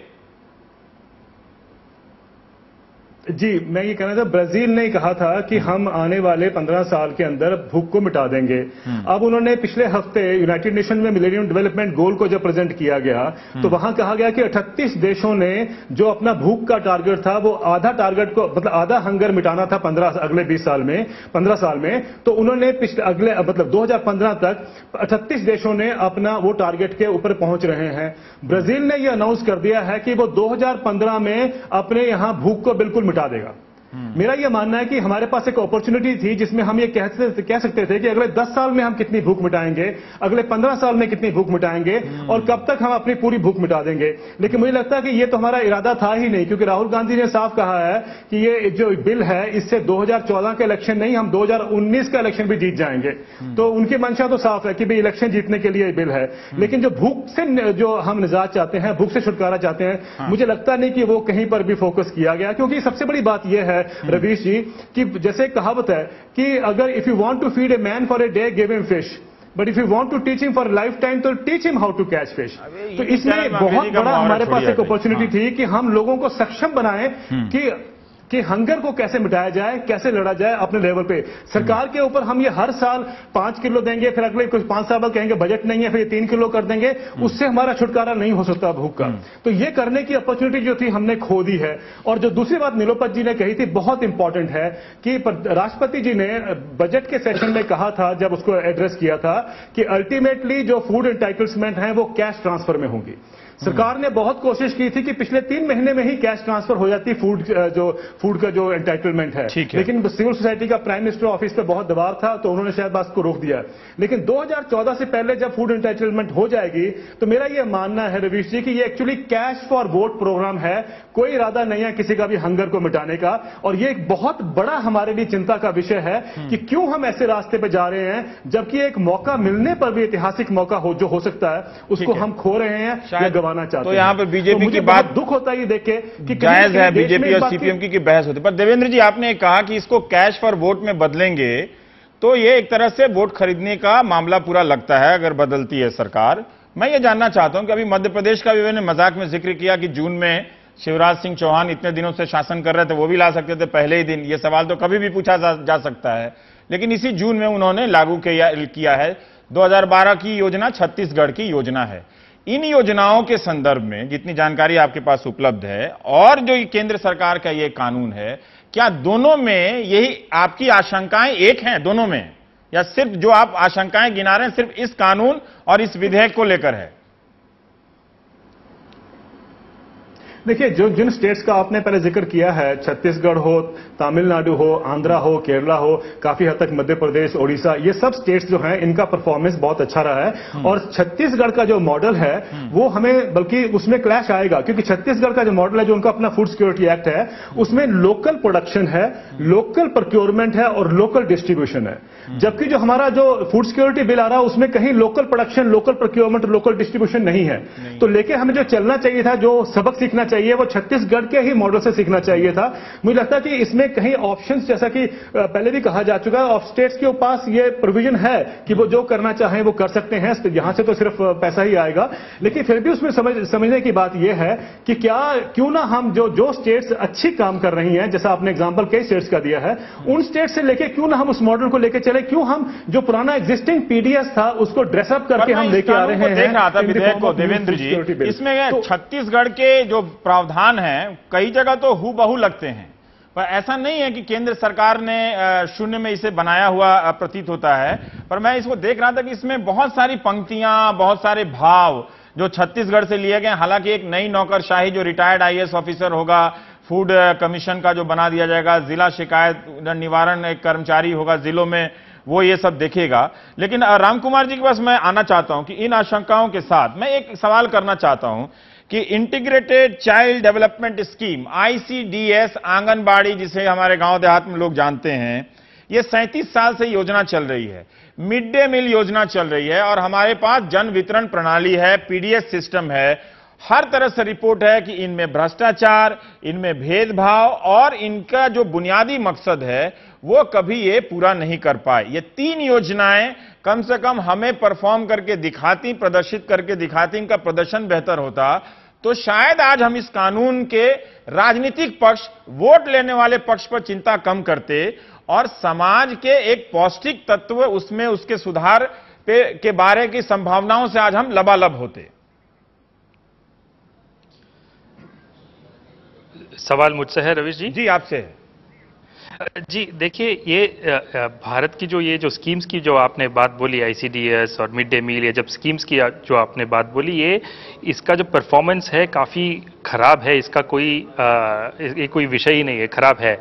जी, मैं ये कहना था, ब्राजील ने कहा था कि हम आने वाले 15 साल के अंदर भूख को मिटा देंगे। अब उन्होंने पिछले हफ्ते यूनाइटेड नेशन में मिलेनियम डेवलपमेंट गोल को जब प्रेजेंट किया गया तो वहां कहा गया कि 38 देशों ने जो अपना भूख का टारगेट था वो आधा टारगेट को, मतलब आधा हंगर मिटाना था अगले 15 साल में, तो उन्होंने अगले 2015 तक 38 देशों ने अपना वो टारगेट के ऊपर पहुंच रहे हैं। ब्राजील ने यह अनाउंस कर दिया है कि वो 2015 में अपने यहां भूख को बिल्कुल मिटा देगा। मेरा यह मानना है कि हमारे पास एक अपॉर्चुनिटी थी जिसमें हम ये कह सकते थे कि अगले 10 साल में हम कितनी भूख मिटाएंगे, अगले 15 साल में कितनी भूख मिटाएंगे और कब तक हम अपनी पूरी भूख मिटा देंगे। लेकिन मुझे लगता है कि ये तो हमारा इरादा था ही नहीं, क्योंकि राहुल गांधी ने साफ कहा है कि ये जो बिल है इससे 2014 का इलेक्शन नहीं, हम 2019 का इलेक्शन भी जीत जाएंगे। तो उनकी मंशा तो साफ है कि भाई इलेक्शन जीतने के लिए बिल है। लेकिन जो भूख से जो हम निजात चाहते हैं, भूख से छुटकारा चाहते हैं, मुझे लगता नहीं कि वो कहीं पर भी फोकस किया गया। क्योंकि सबसे बड़ी बात यह है रवीश जी कि जैसे कहावत है कि अगर if you want to feed a man for a day give him fish, but if you want to teach him for life time तो teach him how to catch fish. तो इसमें बहुत बड़ा हमारे पास एक अपॉर्चुनिटी थी कि हम लोगों को सक्षम बनाएं कि हंगर को कैसे मिटाया जाए, कैसे लड़ा जाए अपने लेवल पे। सरकार के ऊपर हम ये हर साल 5 किलो देंगे, फिर अगले कुछ 5 साल बाद कहेंगे बजट नहीं है, फिर 3 किलो कर देंगे, उससे हमारा छुटकारा नहीं हो सकता भूख का। तो ये करने की अपॉर्चुनिटी जो थी हमने खो दी है। और जो दूसरी बात नीलोपत जी ने कही थी बहुत इंपॉर्टेंट है कि राष्ट्रपति जी ने बजट के सेशन में कहा था, जब उसको एड्रेस किया था, कि अल्टीमेटली जो फूड एंटाइटलमेंट है वो कैश ट्रांसफर में होंगी। सरकार ने बहुत कोशिश की थी कि पिछले 3 महीने में ही कैश ट्रांसफर हो जाती फूड का जो एंटाइटलमेंट है, लेकिन सिविल सोसाइटी का प्राइम मिनिस्टर ऑफिस पे बहुत दबाव था तो उन्होंने शायद बात को रोक दिया। लेकिन 2014 से पहले जब फूड एंटाइटलमेंट हो जाएगी तो मेरा यह मानना है रवीश जी कि ये actually cash for vote programme है, कोई इरादा नहीं है किसी का भी हंगर को मिटाने का। और ये एक बहुत बड़ा हमारे लिए चिंता का विषय है कि क्यों हम ऐसे रास्ते पे जा रहे हैं जबकि एक मौका मिलने पर भी, ऐतिहासिक मौका हो जो हो सकता है, उसको हम खो रहे हैं या गंवाना चाहते हैं। तो यहां पर बीजेपी की बात, दुख होता है ये देख के कि जायज है बीजेपी और सीपीएम की बहस होती है, पर देवेंद्र जी आपने कहा कि इसको कैश फॉर वोट में बदलेंगे तो ये एक तरह से वोट खरीदने का मामला पूरा लगता है अगर बदलती है सरकार। मैं ये जानना चाहता हूं कि अभी मध्य प्रदेश का भी मैंने मजाक में जिक्र किया कि जून में शिवराज सिंह चौहान इतने दिनों से शासन कर रहे थे, वो भी ला सकते थे पहले ही दिन। ये सवाल तो कभी भी पूछा जा सकता है, लेकिन इसी जून में उन्होंने लागू किया है। 2012 की योजना छत्तीसगढ़ की योजना है। इन योजनाओं के संदर्भ में जितनी जानकारी आपके पास उपलब्ध है और जो केंद्र सरकार का ये कानून है, क्या दोनों में यही आपकी आशंकाएं एक हैं दोनों में, या सिर्फ जो आप आशंकाएं गिना रहे हैं सिर्फ इस कानून और इस विधेयक को लेकर है? देखिए, जिन स्टेट्स का आपने पहले जिक्र किया है, छत्तीसगढ़ हो, तमिलनाडु हो, आंध्रा हो, केरला हो, काफी हद तक मध्य प्रदेश, ओडिशा, ये सब स्टेट्स जो हैं इनका परफॉर्मेंस बहुत अच्छा रहा है। और छत्तीसगढ़ का जो मॉडल है वो हमें, बल्कि उसमें क्लैश आएगा क्योंकि छत्तीसगढ़ का जो मॉडल है, जो उनका अपना फूड सिक्योरिटी एक्ट है, उसमें लोकल प्रोडक्शन है, लोकल प्रोक्योरमेंट है और लोकल डिस्ट्रीब्यूशन है। जबकि जो हमारा जो फूड सिक्योरिटी बिल आ रहा है उसमें कहीं local production, local procurement, local distribution नहीं है। तो लेके हमें जो चलना चाहिए था, जो सबक सीखना चाहिए, वो छत्तीसगढ़ के ही मॉडल से सीखना चाहिए था। मुझे लगता है कि इसमें कहीं ऑप्शंस, जैसा कि पहले भी कहा जा चुका है, ऑफ स्टेट्स के पास ये प्रोविजन है कि वो जो करना चाहें वो कर सकते हैं, यहां से तो सिर्फ पैसा ही आएगा। लेकिन फिर भी उसमें समझने की बात यह है कि क्यों ना हम जो स्टेट्स अच्छी काम कर रही हैं, जैसा आपने एग्जांपल कई स्टेट्स का दिया है, उन स्टेट से लेके क्यों ना हम उस मॉडल को लेके चले, क्यों हम जो पुराना एग्जिस्टिंग पीडीएस था उसको ड्रेसअप करके हम लेके आ रहे हैं। देख रहा था विधेयक को देवेंद्र जी, इसमें छत्तीसगढ़ के जो प्रावधान है कई जगह तो हूबहू लगते हैं, पर ऐसा नहीं है कि केंद्र सरकार ने शून्य में इसे बनाया हुआ प्रतीत होता है। पर मैं इसको देख रहा था कि इसमें बहुत सारी पंक्तियां, बहुत सारे भाव जो छत्तीसगढ़ से लिए गए। हालांकि एक नई नौकरशाही, जो रिटायर्ड आईएएस ऑफिसर होगा, फूड कमीशन का जो बना दिया जाएगा, जिला शिकायत निवारण एक कर्मचारी होगा जिलों में, वो ये सब देखेगा। लेकिन राम कुमार जी के पास मैं आना चाहता हूं कि इन आशंकाओं के साथ मैं एक सवाल करना चाहता हूं कि integrated child development scheme ICDS, anganwadi जिसे हमारे गांव देहात में लोग जानते हैं, ये 37 साल से योजना चल रही है। मिड डे मील योजना चल रही है और हमारे पास जन वितरण प्रणाली है, PDS सिस्टम है। हर तरह से रिपोर्ट है कि इनमें भ्रष्टाचार, इनमें भेदभाव और इनका जो बुनियादी मकसद है वो कभी ये पूरा नहीं कर पाए। ये 3 योजनाएं कम से कम हमें परफॉर्म करके दिखाती, प्रदर्शित करके दिखाती, इनका प्रदर्शन बेहतर होता तो शायद आज हम इस कानून के राजनीतिक पक्ष, वोट लेने वाले पक्ष पर चिंता कम करते और समाज के एक पौष्टिक तत्व, उसमें उसके सुधार के बारे की संभावनाओं से आज हम लबालब होते। सवाल मुझसे है रवीश जी? जी, आपसे है। जी देखिए, ये भारत की जो स्कीम्स की जो आपने बात बोली, ICDS और मिड डे मील, ये जब स्कीम्स की जो आपने बात बोली, ये इसका जो परफॉर्मेंस है काफ़ी खराब है। इसका ये कोई विषय ही नहीं है, खराब है।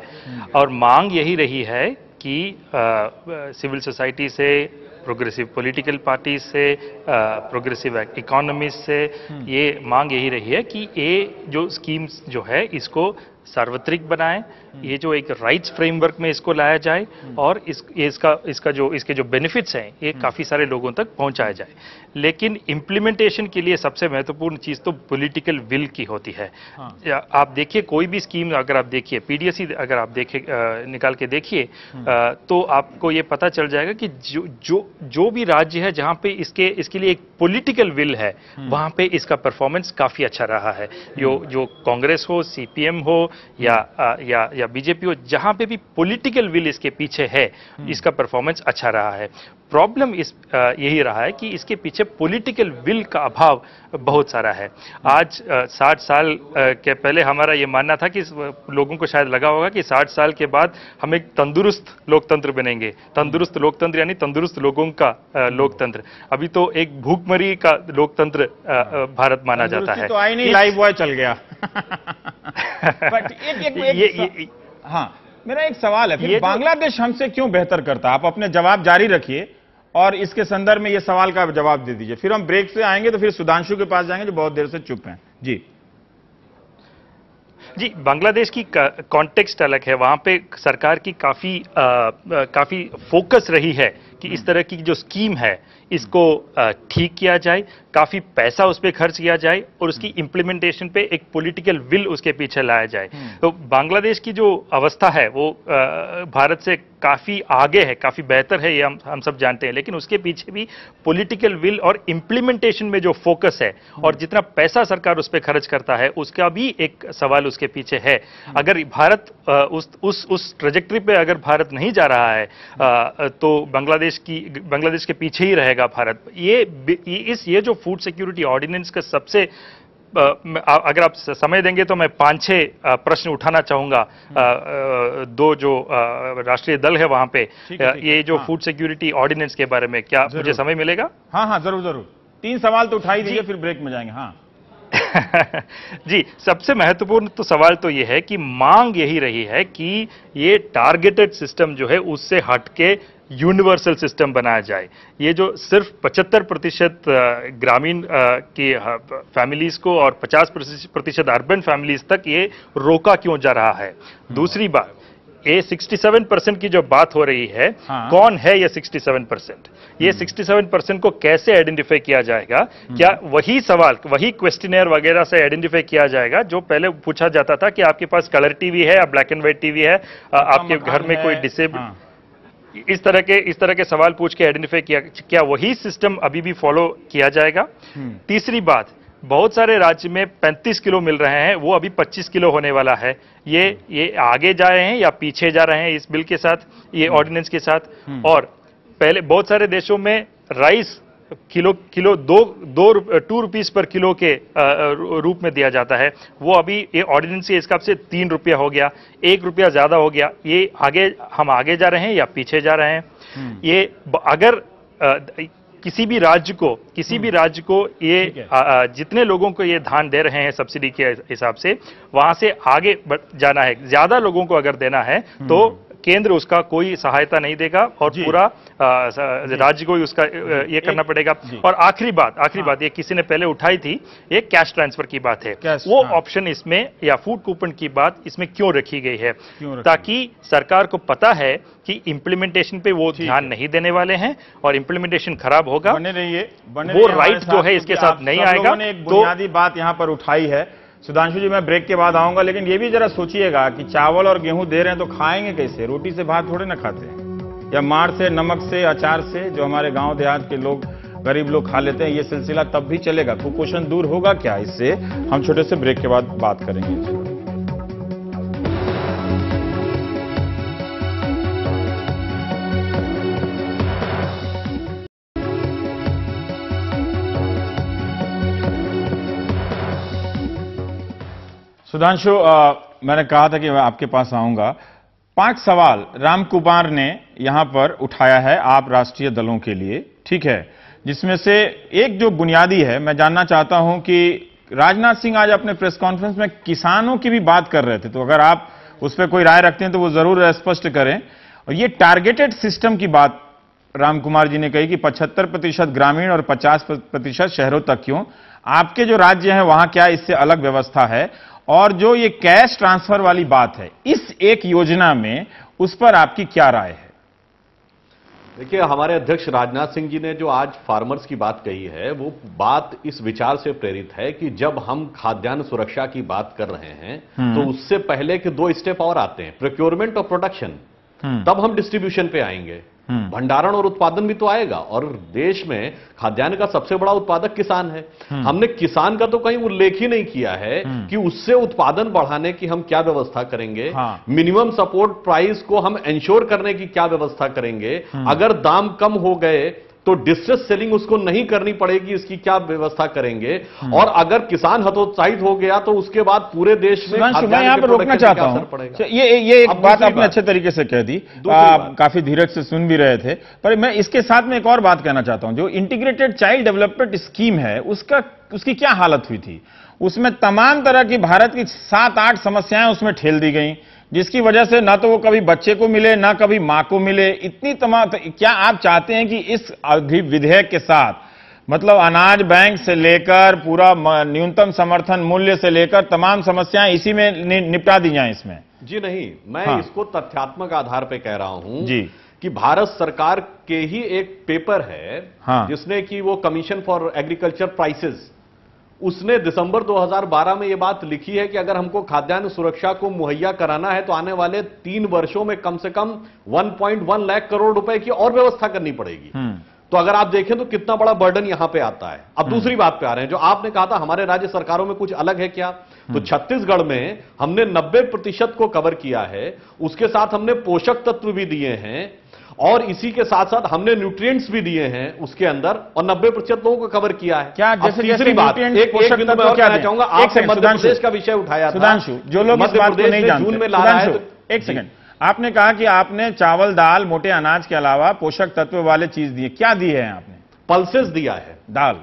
और मांग यही रही है कि सिविल सोसाइटी से, प्रोग्रेसिव पॉलिटिकल पार्टी से, प्रोग्रेसिव इकोनॉमिस्ट से ये मांग यही रही है कि ये जो स्कीम्स जो है इसको सार्वत्रिक बनाएं, ये जो एक राइट्स फ्रेमवर्क में इसको लाया जाए और इसके जो बेनिफिट्स हैं ये काफ़ी सारे लोगों तक पहुंचाया जाए। लेकिन इम्प्लीमेंटेशन के लिए सबसे महत्वपूर्ण चीज़ तो पॉलिटिकल विल की होती है। आप देखिए, कोई भी स्कीम अगर आप देखिए, PDS ही अगर आप निकाल के देखिए तो आपको ये पता चल जाएगा कि जो भी राज्य है जहाँ पे इसके लिए एक पॉलिटिकल विल है, वहाँ पे इसका परफॉर्मेंस काफ़ी अच्छा रहा है। जो कांग्रेस हो, CPM हो या बीजेपी हो, जहां पे भी पॉलिटिकल विल इसके पीछे है, इसका परफॉर्मेंस अच्छा रहा है। प्रॉब्लम यही रहा है कि इसके पीछे पॉलिटिकल विल का अभाव बहुत सारा है। आज 60 साल के पहले हमारा ये मानना था कि लोगों को शायद लगा होगा कि 60 साल के बाद हम एक तंदुरुस्त लोकतंत्र बनेंगे। तंदुरुस्त लोकतंत्र यानी तंदुरुस्त लोगों का लोकतंत्र। अभी तो एक भूखमरी का लोकतंत्र भारत माना जाता है। तो आई नहीं, लाइव बॉय चल गया। हाँ, मेरा एक सवाल है, फिर बांग्लादेश हमसे क्यों बेहतर करता है? आप अपने जवाब जारी रखिए और इसके संदर्भ में ये सवाल का जवाब दे दीजिए, फिर हम ब्रेक से आएंगे तो फिर सुधांशु के पास जाएंगे जो बहुत देर से चुप हैं। जी जी, बांग्लादेश की कॉन्टेक्स्ट अलग है। वहां पे सरकार की काफी फोकस रही है कि इस तरह की जो स्कीम है इसको ठीक किया जाए, काफी पैसा उस पर खर्च किया जाए और उसकी इम्प्लीमेंटेशन पे एक पॉलिटिकल विल उसके पीछे लाया जाए। तो बांग्लादेश की जो अवस्था है वो भारत से काफी आगे है, काफी बेहतर है, ये हम सब जानते हैं, लेकिन उसके पीछे भी पॉलिटिकल विल और इम्प्लीमेंटेशन में जो फोकस है और जितना पैसा सरकार उस पर खर्च करता है उसका भी एक सवाल उसके पीछे है। अगर भारत उस ट्रेजेक्टरी पे अगर भारत नहीं जा रहा है तो बांग्लादेश के पीछे ही रहेगा भारत। ये जो फूड सिक्योरिटी ऑर्डिनेंस का सबसे अगर आप समय देंगे तो मैं 5-6 प्रश्न उठाना चाहूंगा। दो जो राष्ट्रीय दल है वहां पे, ये जो फूड सिक्योरिटी ऑर्डिनेंस के बारे में क्या मुझे समय मिलेगा? हाँ, जरूर 3 सवाल तो उठाई दीजिए, फिर ब्रेक में जाएंगे। हाँ जी, सबसे महत्वपूर्ण तो सवाल तो यह है कि मांग यही रही है कि ये टारगेटेड सिस्टम जो है उससे हटके यूनिवर्सल सिस्टम बनाया जाए। ये जो सिर्फ 75% ग्रामीण की फैमिलीज को और 50% अर्बन फैमिलीज तक ये रोका क्यों जा रहा है? दूसरी बात, ये 67% की जो बात हो रही है, कौन है ये 67%? ये 67% को कैसे आइडेंटिफाई किया जाएगा? क्या वही सवाल, वही क्वेश्चनेयर वगैरह से आइडेंटिफाई किया जाएगा जो पहले पूछा जाता था कि आपके पास कलर टीवी है या ब्लैक एंड व्हाइट टीवी है, आपके घर में कोई डिसेबल, इस तरह के सवाल पूछ के आइडेंटिफाई किया, क्या वही सिस्टम अभी भी फॉलो किया जाएगा? तीसरी बात, बहुत सारे राज्य में 35 किलो मिल रहे हैं, वो अभी 25 किलो होने वाला है। ये आगे जा रहे हैं या पीछे जा रहे हैं इस बिल के साथ, ये ऑर्डिनेंस के साथ? और पहले बहुत सारे देशों में राइस किलो 2 रुपीस पर किलो के रूप में दिया जाता है, वो अभी ये ऑर्डिनेंस के हिसाब से 3 रुपया हो गया, 1 रुपया ज्यादा हो गया। ये हम आगे जा रहे हैं या पीछे जा रहे हैं? ये अगर किसी भी राज्य को ये जितने लोगों को ये धान दे रहे हैं सब्सिडी के हिसाब से, वहां से आगे जाना है, ज्यादा लोगों को अगर देना है तो केंद्र उसका कोई सहायता नहीं देगा और पूरा राज्य को ही उसका ये करना पड़ेगा। और आखिरी बात ये किसी ने पहले उठाई थी, ये कैश ट्रांसफर की बात है। वो ऑप्शन इसमें या फूड कूपन की बात इसमें क्यों रखी गई है? ताकि सरकार को पता है कि इंप्लीमेंटेशन पे वो ध्यान नहीं देने वाले हैं और इंप्लीमेंटेशन खराब होगा, वो राइट जो है इसके साथ नहीं आएगा। एक बुनियादी बात यहां पर उठाई है। सुधांशु जी, मैं ब्रेक के बाद आऊंगा, लेकिन ये भी जरा सोचिएगा कि चावल और गेहूं दे रहे हैं तो खाएंगे कैसे? रोटी से भात थोड़े ना खाते हैं, या मार से, नमक से, अचार से, जो हमारे गांव देहात के लोग, गरीब लोग खा लेते हैं। ये सिलसिला तब भी चलेगा, कुपोषण दूर होगा क्या इससे? हम छोटे से ब्रेक के बाद बात करेंगे। सुधांशु, मैंने कहा था कि मैं आपके पास आऊंगा। 5 सवाल रामकुमार ने यहां पर उठाया है आप राष्ट्रीय दलों के लिए, ठीक है, जिसमें से एक जो बुनियादी है, मैं जानना चाहता हूं कि राजनाथ सिंह आज अपने प्रेस कॉन्फ्रेंस में किसानों की भी बात कर रहे थे, तो अगर आप उस पर कोई राय रखते हैं तो वो जरूर स्पष्ट करें। और ये टारगेटेड सिस्टम की बात रामकुमार जी ने कही कि 75% ग्रामीण और 50% शहरों तक क्यों? आपके जो राज्य हैं वहां क्या इससे अलग व्यवस्था है? और जो ये कैश ट्रांसफर वाली बात है इस एक योजना में, उस पर आपकी क्या राय है? देखिए, हमारे अध्यक्ष राजनाथ सिंह जी ने जो आज फार्मर्स की बात कही है, वो बात इस विचार से प्रेरित है कि जब हम खाद्यान्न सुरक्षा की बात कर रहे हैं तो उससे पहले के 2 स्टेप और आते हैं, प्रोक्योरमेंट और प्रोडक्शन। तब हम डिस्ट्रीब्यूशन पे आएंगे, भंडारण और उत्पादन भी तो आएगा। और देश में खाद्यान्न का सबसे बड़ा उत्पादक किसान है। हमने किसान का तो कहीं उल्लेख ही नहीं किया है कि उससे उत्पादन बढ़ाने की हम क्या व्यवस्था करेंगे, मिनिमम सपोर्ट प्राइस को हम इंश्योर करने की क्या व्यवस्था करेंगे, अगर दाम कम हो गए तो डिस्ट्रेस सेलिंग उसको नहीं करनी पड़ेगी, इसकी क्या व्यवस्था करेंगे, और अगर किसान हतोत्साहित हो गया तो उसके बाद पूरे देश में मैं यहां पर रोकना चाहता हूं। ये एक बात आपने अच्छे तरीके से कह दी, काफी धीरज से सुन भी रहे थे, पर मैं इसके साथ में एक और बात कहना चाहता हूं। जो इंटीग्रेटेड चाइल्ड डेवलपमेंट स्कीम है उसकी क्या हालत हुई थी? उसमें तमाम तरह की भारत की 7-8 समस्याएं उसमें ठेल दी गई, जिसकी वजह से ना तो वो कभी बच्चे को मिले ना कभी मां को मिले। इतनी तमाम, क्या आप चाहते हैं कि इस विधेयक के साथ मतलब अनाज बैंक से लेकर पूरा न्यूनतम समर्थन मूल्य से लेकर तमाम समस्याएं इसी में निपटा दी जाएं इसमें? जी नहीं, मैं इसको तथ्यात्मक आधार पे कह रहा हूं जी कि भारत सरकार के ही एक पेपर है जिसने कि वो कमीशन फॉर एग्रीकल्चर प्राइसेस, उसने दिसंबर 2012 में ये बात लिखी है कि अगर हमको खाद्यान्न सुरक्षा को मुहैया कराना है तो आने वाले 3 वर्षों में कम से कम 1.1 लाख करोड़ रुपए की और व्यवस्था करनी पड़ेगी। तो अगर आप देखें तो कितना बड़ा बर्डन यहां पे आता है। अब दूसरी बात पे आ रहे हैं, जो आपने कहा था हमारे राज्य सरकारों में कुछ अलग है क्या, तो छत्तीसगढ़ में हमने 90% को कवर किया है, उसके साथ हमने पोषक तत्व भी दिए हैं और इसी के साथ साथ हमने न्यूट्रिएंट्स भी दिए हैं उसके अंदर, और 90% लोगों को कवर किया है। क्या जैसे तीसरी बात, एक बिंदु मैं और कहना चाहूंगा, आपने मध्य प्रदेश का विषय उठाया था। सुधांशु, जो लोग इस बात को नहीं जानते, जून में ला रहा है, एक सेकंड, आपने कहा कि आपने चावल, दाल, मोटे अनाज के अलावा पोषक तत्व वाले चीज दिए, क्या दिए हैं आपने? पल्सेस दिया है, दाल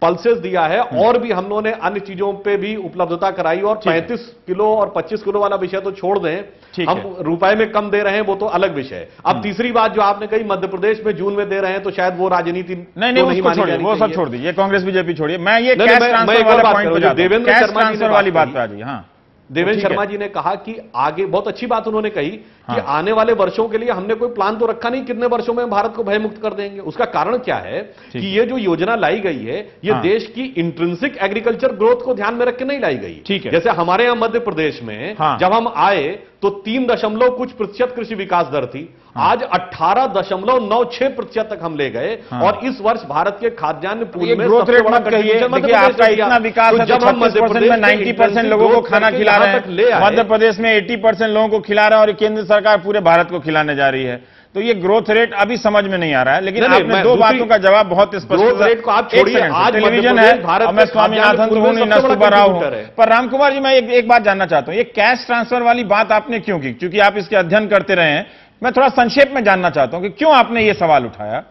पल्सेस दिया है, और भी हम लोगों ने अन्य चीजों पे भी उपलब्धता कराई। और 35 किलो और 25 किलो वाला विषय तो छोड़ दें, हम रुपए में कम दे रहे हैं वो तो अलग विषय है। अब तीसरी बात जो आपने कही, मध्य प्रदेश में जून में दे रहे हैं, तो शायद वो राजनीति नहीं उसको छोड़िए, वो सब छोड़ दीजिए, कांग्रेस बीजेपी छोड़िए, मैं ये कैश ट्रांसफर वाला पॉइंट पे जाता हूं, देवेंद्र शर्मा जी वाली बात पे आ जाइए। हाँ, देवेंद्र शर्मा जी ने कहा कि आगे, बहुत अच्छी बात उन्होंने कही कि आने वाले वर्षों के लिए हमने कोई प्लान तो रखा नहीं कितने वर्षों में भारत को भयमुक्त कर देंगे। उसका कारण क्या है कि ये जो योजना लाई गई है ये देश की इंट्रिंसिक एग्रीकल्चर ग्रोथ को ध्यान में रख के नहीं लाई गई। ठीक है, जैसे हमारे यहां मध्य प्रदेश में जब हम आए तो 3% कृषि विकास दर थी, आज 18.96% तक हम ले गए, और इस वर्ष भारत के खाद्यान्न पूल में ग्रोथ रेट मत कहिए, देखिए आपका इतना विकास है तो 36% में 90% लोगों को खाना खिला रहे हैं, मध्य प्रदेश में 80% लोगों को खिला रहे हैं, और केंद्र सरकार पूरे भारत को खिलाने जा रही है। तो ये ग्रोथ रेट अभी समझ में नहीं आ रहा है, लेकिन आपने दो बातों का जवाब बहुत स्पष्ट ग्रोथ रेट को आप छोड़िए, आज टेलीविजन है और मैं स्वामीनाथन तो हूं नहीं, न सुबह राव हूं। पर राम कुमार जी, मैं एक बात जानना चाहता हूं, ये कैश ट्रांसफर वाली बात आपने क्यों की? क्योंकि आप इसके अध्ययन करते रहे हैं, मैं थोड़ा संक्षेप में जानना चाहता हूं कि क्यों आपने ये सवाल उठाया।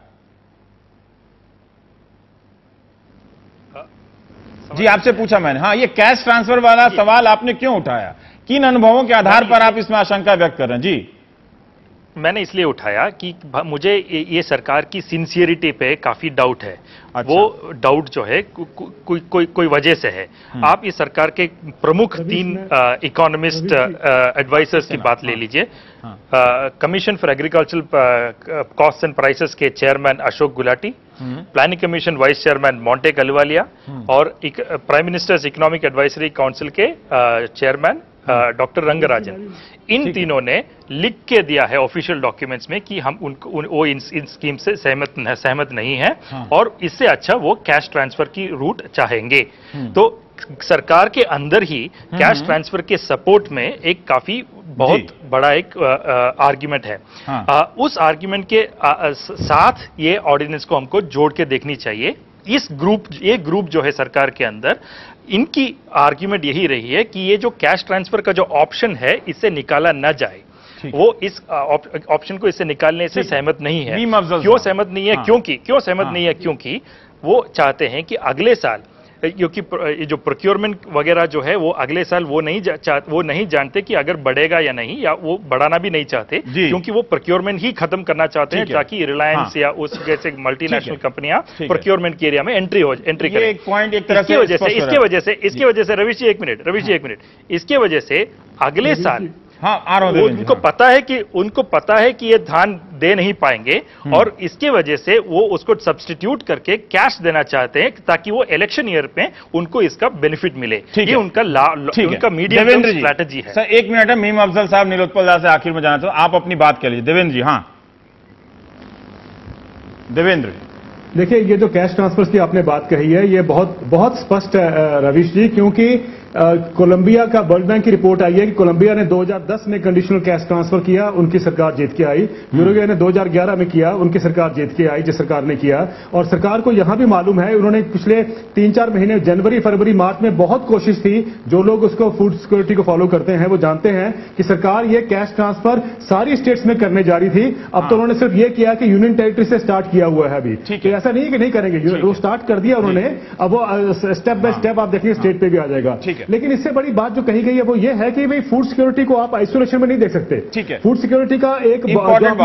जी, आपसे पूछा मैंने। हाँ, ये कैश ट्रांसफर वाला सवाल आपने क्यों उठाया? किन अनुभवों के आधार पर आप इसमें आशंका व्यक्त कर रहे हैं? जी, मैंने इसलिए उठाया कि मुझे ये सरकार की सिंसियरिटी पे काफी डाउट है। अच्छा। वो डाउट जो है कोई वजह से है। आप इस सरकार के प्रमुख 3 इकोनॉमिस्ट एडवाइजर्स की बात ले लीजिए। Commission for agricultural cost and prices के chairman Ashok Gulati, planning commission vice chairman Montek Ahluwalia, और prime minister's economic advisory council के चेयरमैन डॉक्टर रंगराजन। इन तीनों ने लिख के दिया है ऑफिशियल डॉक्यूमेंट्स में कि हम वो इन स्कीम से सहमत नहीं है, और इससे अच्छा वो कैश ट्रांसफर की रूट चाहेंगे। तो सरकार के अंदर ही कैश ट्रांसफर के सपोर्ट में एक काफी बहुत बड़ा एक आर्ग्यूमेंट है। उस आर्ग्यूमेंट के साथ ये ऑर्डिनेंस को हमको जोड़ के देखनी चाहिए। ये ग्रुप जो है सरकार के अंदर, इनकी आर्ग्यूमेंट यही रही है कि ये जो कैश ट्रांसफर का जो ऑप्शन है इससे निकाला न जाए। वो इस ऑप्शन को इससे निकालने से सहमत नहीं है। क्यों सहमत नहीं है? क्यों सहमत नहीं है? क्योंकि वो चाहते हैं कि अगले साल, क्योंकि जो प्रोक्योरमेंट वगैरह जो है वो अगले साल वो नहीं जानते कि अगर बढ़ेगा या नहीं, या वो बढ़ाना भी नहीं चाहते, क्योंकि वो प्रोक्योरमेंट ही खत्म करना चाहते हैं ताकि रिलायंस या उस जैसे मल्टीनेशनल कंपनियां प्रोक्योरमेंट के एरिया में एंट्री करें। एक पॉइंट एक तरह से इसके वजह से रवीश जी एक मिनट, इसके वजह से अगले साल उनको पता है कि ये धान दे नहीं पाएंगे, और इसके वजह से वो उसको सब्स्टिट्यूट करके कैश देना चाहते हैं ताकि वो इलेक्शन ईयर पे उनको इसका बेनिफिट मिले। ये उनका मीडियम टर्म स्ट्रैटेजी है। सर, 1 मिनट है, मीम अफजल साहब नीलोत्पल दास से आखिर में जाना चाहता हूं, आप अपनी बात कह लीजिए। देवेंद्र जी। हाँ, देवेंद्र, देखिए, ये जो कैश ट्रांसफर्स की आपने बात कही है ये बहुत स्पष्ट है रवीश जी, क्योंकि कोलंबिया का वर्ल्ड बैंक की रिपोर्ट आई है कि कोलंबिया ने 2010 में कंडीशनल कैश ट्रांसफर किया, उनकी सरकार जीत के आई। यूरुग्वे ने 2011 में किया, उनकी सरकार जीत के आई, जिस सरकार ने किया। और सरकार को यहां भी मालूम है, उन्होंने पिछले 3-4 महीने जनवरी, फरवरी, मार्च में बहुत कोशिश थी। जो लोग उसको फूड सिक्योरिटी को फॉलो करते हैं वो जानते हैं कि सरकार ये कैश ट्रांसफर सारी स्टेट्स में करने जा रही थी। अब तो उन्होंने सिर्फ ये किया कि यूनियन टेरिटरी से स्टार्ट किया हुआ है अभी। तो ऐसा नहीं कि नहीं करेंगे, वो स्टार्ट कर दिया उन्होंने। अब वो स्टेप बाय स्टेप आप देखिए स्टेट पे भी आ जाएगा। लेकिन इससे बड़ी बात जो कही गई है वो ये है कि भाई फूड सिक्योरिटी को आप आइसोलेशन में नहीं देख सकते। ठीक है, फूड सिक्योरिटी का एक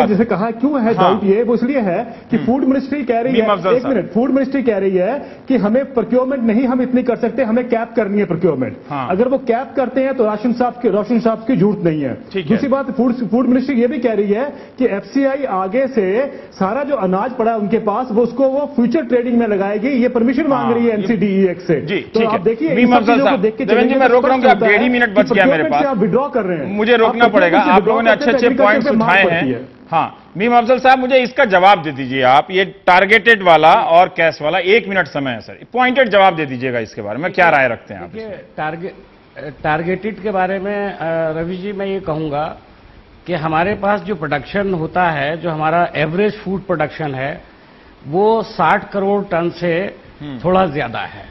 जैसे कहा क्यों है डाउट ये, वो इसलिए है कि फूड मिनिस्ट्री कह रही है, एक मिनट, फूड मिनिस्ट्री कह रही है कि हमें प्रोक्योरमेंट नहीं हम इतनी कर सकते, हमें कैप करनी है प्रोक्योरमेंट। अगर वो कैप करते हैं तो राशन शॉप की जरूरत नहीं है। दूसरी बात, फूड मिनिस्ट्री ये भी कह रही है कि एफसीआई आगे से सारा जो अनाज पड़ा है उनके पास वो उसको वो फ्यूचर ट्रेडिंग में लगाएगी, ये परमिशन मांग रही है एनसीडीई एक्ट से। तो आप देखिए देवेंद्र जी, मैं रोक रहा हूं कि आप 1.5 मिनट बच गया मेरे पास, आप विड्रॉ कर रहे हैं, मुझे रोकना पड़ेगा। आप लोगों ने अच्छे पॉइंट्स उठाए हैं। हाँ मीम अफजल साहब, मुझे इसका जवाब दे दीजिए आप, ये टारगेटेड वाला और कैश वाला, 1 मिनट समय है सर, पॉइंटेड जवाब दे दीजिएगा इसके बारे में, क्या राय रखते हैं आप? टारगेटेड के बारे में रवि जी मैं ये कहूंगा कि हमारे पास जो प्रोडक्शन होता है, जो हमारा एवरेज फूड प्रोडक्शन है वो 60 करोड़ टन से थोड़ा ज्यादा है,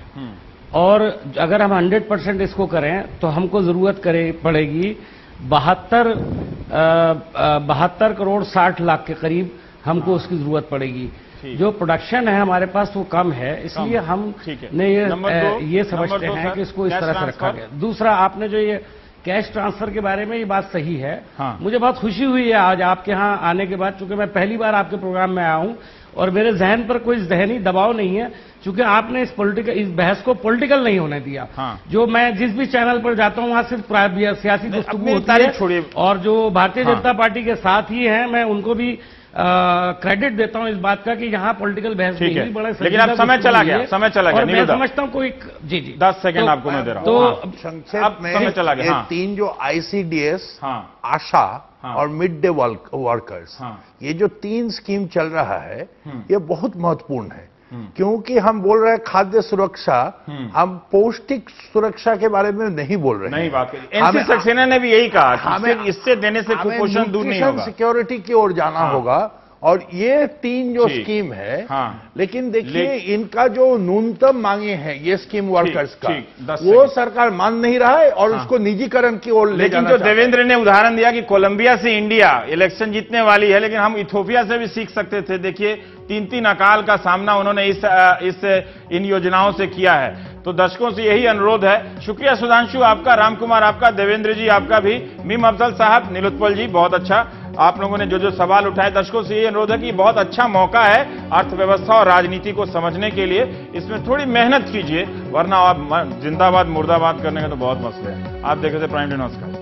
और अगर हम 100% इसको करें तो हमको जरूरत पड़ेगी 72 करोड़ 60 लाख के करीब हमको उसकी जरूरत पड़ेगी। जो प्रोडक्शन है हमारे पास वो कम है, इसलिए हम ने ये समझते हैं कि इसको इस तरह से रखा गया। दूसरा, आपने जो ये कैश ट्रांसफर के बारे में, ये बात सही है। मुझे बहुत खुशी हुई है आज आपके यहाँ आने के बाद, चूंकि मैं पहली बार आपके प्रोग्राम में आया हूं और मेरे जहन पर कोई जहनी दबाव नहीं है, क्योंकि आपने इस बहस को पॉलिटिकल नहीं होने दिया। जो मैं जिस भी चैनल पर जाता हूं वहां सिर्फ सियासी गुफ्तगू होती है, और जो भारतीय जनता पार्टी के साथ ही हैं मैं उनको भी क्रेडिट देता हूं इस बात का कि यहाँ पॉलिटिकल बहस नहीं हुई, बड़ा लेकिन अब समय चला गया, मैं समझता हूं कोई जी 10 सेकंड आपको मैं दे रहा हूं। तो संक्षेप में समय चला गया। ये 3 जो आईसीडीएस, आशा और मिड डे वर्कर्स, ये जो 3 स्कीम चल रहा है ये बहुत महत्वपूर्ण है, क्योंकि हम बोल रहे हैं खाद्य सुरक्षा, हम पौष्टिक सुरक्षा के बारे में नहीं बोल रहे हैं। नहीं बात करी, एनसी सक्सेना ने भी यही कहा, हमें इससे देने से कुपोषण दूर नहीं होगा, सिक्योरिटी की ओर जाना होगा। और ये 3 जो स्कीम है, लेकिन देखिए इनका जो न्यूनतम मांगे हैं ये स्कीम वर्कर्स का, वो सरकार मान नहीं रहा है और उसको निजीकरण की ओर ले जाना। लेकिन जो देवेंद्र ने उदाहरण दिया कि कोलंबिया से इंडिया इलेक्शन जीतने वाली है, लेकिन हम इथोपिया से भी सीख सकते थे। देखिए 3 अकाल का सामना उन्होंने इन योजनाओं से किया है। तो दर्शकों से यही अनुरोध है। शुक्रिया सुधांशु आपका, रामकुमार आपका, देवेंद्र जी आपका भी, मीम अफजल साहब, नीलोत्पल जी बहुत अच्छा आप लोगों ने जो सवाल उठाए। दर्शकों से यही अनुरोध है कि बहुत अच्छा मौका है अर्थव्यवस्था और राजनीति को समझने के लिए, इसमें थोड़ी मेहनत कीजिए, वरना आप जिंदाबाद मुर्दाबाद करने के तो बहुत मसले हैं। आप देख रहे थे प्राइम टाइम, नमस्कार।